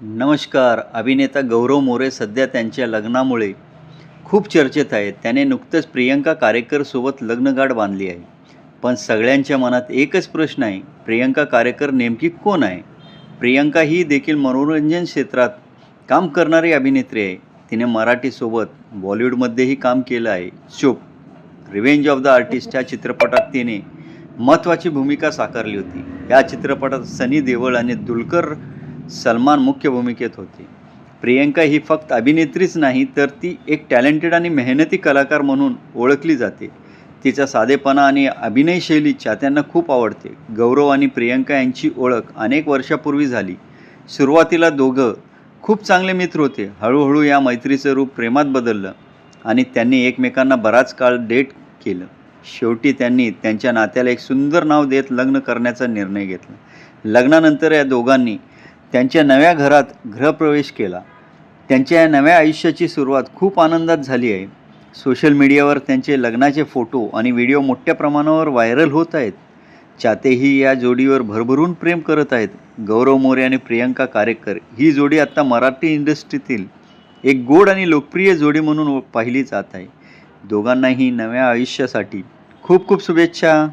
नमस्कार. अभिनेता गौरव मोरे सध्या त्यांच्या लग्नामुळे खूप चर्चेत आहेत. त्याने नुकतंच प्रियंका कारेकरसोबत लग्नगाठ बांधली आहे. पण सगळ्यांच्या मनात एकच प्रश्न आहे, प्रियंका कारेकर नेमकी कोण आहे? प्रियंका ही देखील मनोरंजन क्षेत्रात काम करणारी अभिनेत्री आहे. तिने मराठीसोबत बॉलिवूडमध्येही काम केलं आहे. चोप, रिव्हेंज ऑफ द आर्टिस्ट या चित्रपटात तिने महत्त्वाची भूमिका साकारली होती. या चित्रपटात सनी देओल आणि दुलकर सलमान मुख्य भूमिकेत होते. प्रियंका ही फक्त अभिनेत्रीच नाही, तर ती एक टॅलेंटेड आणि मेहनती कलाकार म्हणून ओळखली जाते. तिचा साधेपणा आणि अभिनय शैली चाहत्यांना खूप आवडते. गौरव आणि प्रियंका यांची ओळख अनेक वर्षापूर्वी झाली. सुरुवातीला दोघं खूप चांगले मित्र होते. हळूहळू या मैत्रीचं रूप प्रेमात बदललं आणि त्यांनी एकमेकांना बराच काळ डेट केलं. शेवटी त्यांनी त्यांच्या नात्याला एक सुंदर नाव देत लग्न करण्याचा निर्णय घेतला. लग्नानंतर या दोघांनी त्यांच्या नव्या घरात गृहप्रवेश केला. त्यांच्या या नव्या आयुष्याची सुरुवात खूप आनंदात झाली आहे. सोशल मीडियावर त्यांचे लग्नाचे फोटो आणि व्हिडिओ मोठ्या प्रमाणावर व्हायरल होत आहेत. चाहतेही या जोडीवर भरभरून प्रेम करत आहेत. गौरव मोरे आणि प्रियंका कारेकर ही जोडी आता मराठी इंडस्ट्रीतील एक गोड आणि लोकप्रिय जोडी म्हणून पाहिली जात आहे. दोघांनाही नव्या आयुष्यासाठी खूप खूप शुभेच्छा.